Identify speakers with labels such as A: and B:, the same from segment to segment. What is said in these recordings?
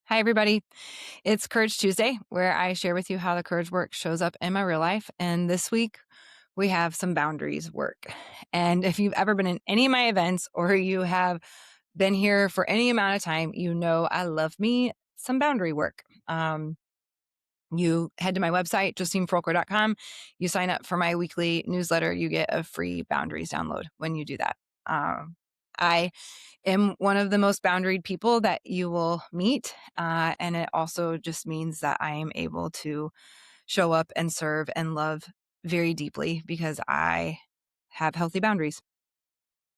A: Hi, everybody. It's Courage Tuesday, where I share with you how the courage work shows up in my real life. And this week, we have some boundaries work. And if you've ever been in any of my events or you have been here for any amount of time, you know I love me some boundary work. You head to my website, justinefroker.com. You sign up for my weekly newsletter. You get a free boundaries download when you do that. I am one of the most boundaried people that you will meet. And it also just means that I am able to show up and serve and love very deeply because I have healthy boundaries.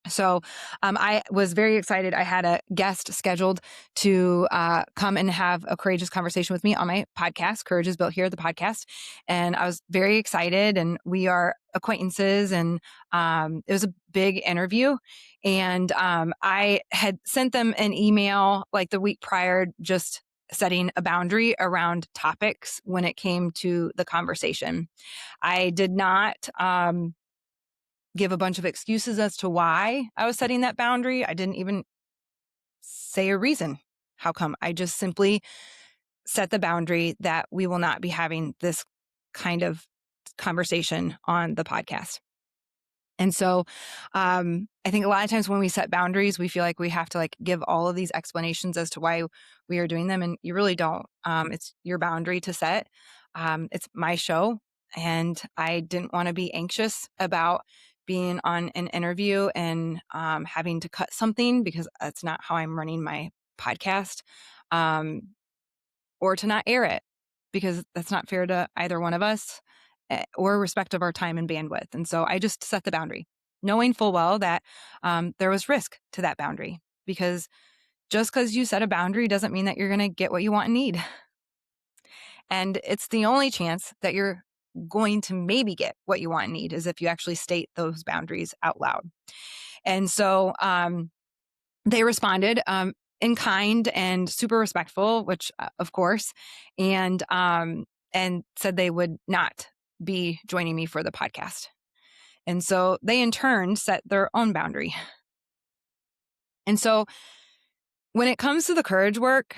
A: So I was very excited. I had a guest scheduled to come and have a courageous conversation with me on my podcast. Courage is Built Here, the podcast. And I was very excited. And we are acquaintances. And it was a big interview. And I had sent them an email like the week prior, just setting a boundary around topics when it came to the conversation. I did not give a bunch of excuses as to why I was setting that boundary. I didn't even say a reason. How come? I just simply set the boundary that we will not be having this kind of conversation on the podcast. And so I think a lot of times when we set boundaries, we feel like we have to like give all of these explanations as to why we are doing them. And you really don't. It's your boundary to set. It's my show. And I didn't want to be anxious about being on an interview and having to cut something because that's not how I'm running my podcast, or to not air it because that's not fair to either one of us or respect of our time and bandwidth. And so I just set the boundary, knowing full well that there was risk to that boundary because just because you set a boundary doesn't mean that you're going to get what you want and need. And it's the only chance that you're going to maybe get what you want and need is if you actually state those boundaries out loud. And so they responded in kind and super respectful, which of course, and said they would not be joining me for the podcast. And so they in turn set their own boundary. And so when it comes to the courage work,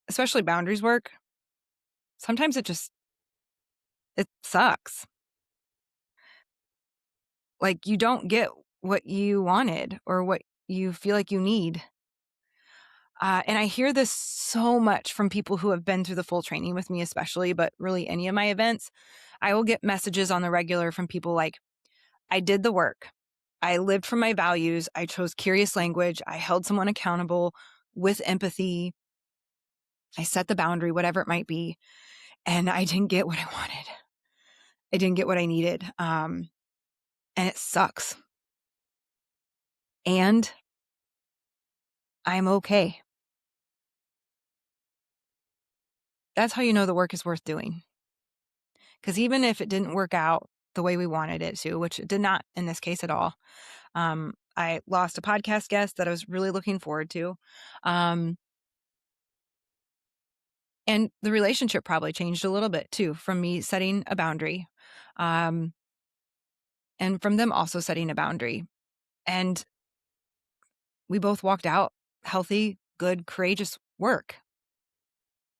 A: especially boundaries work, sometimes it sucks. Like you don't get what you wanted or what you feel like you need. And I hear this so much from people who have been through the full training with me, especially, but really any of my events. I will get messages on the regular from people like, I did the work. I lived from my values. I chose curious language. I held someone accountable with empathy. I set the boundary, whatever it might be. And I didn't get what I wanted. I didn't get what I needed. And it sucks. And I'm okay. That's how you know the work is worth doing. Because even if it didn't work out the way we wanted it to, which it did not in this case at all, I lost a podcast guest that I was really looking forward to. And the relationship probably changed a little bit too from me setting a boundary, and from them also setting a boundary. And we both walked out healthy, good, courageous work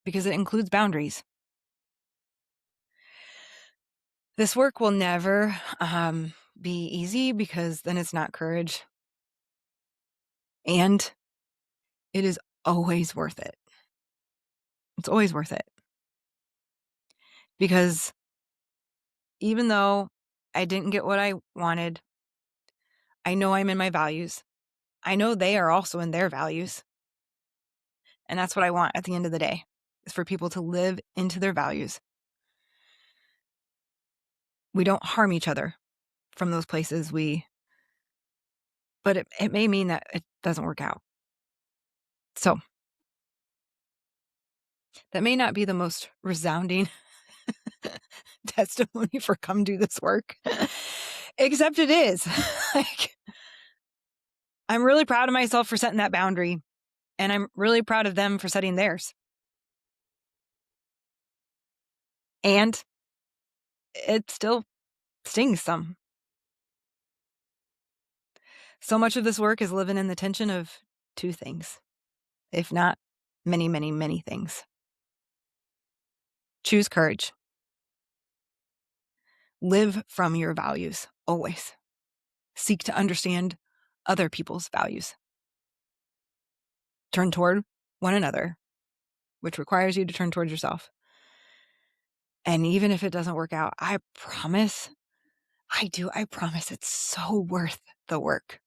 A: because it includes boundaries. This work will never be easy because then it's not courage. And it is always worth it. It's always worth it. Because even though I didn't get what I wanted, I know I'm in my values. I know they are also in their values. And that's what I want at the end of the day, is for people to live into their values. We don't harm each other from those places but it may mean that it doesn't work out. So that may not be the most resounding testimony for come do this work, except it is. Like, I'm really proud of myself for setting that boundary, and I'm really proud of them for setting theirs. And it still stings some. So much of this work is living in the tension of two things, if not many, many, many things. Choose courage. Live from your values, always. Seek to understand other people's values. Turn toward one another, which requires you to turn towards yourself. And even if it doesn't work out, I promise it's so worth the work.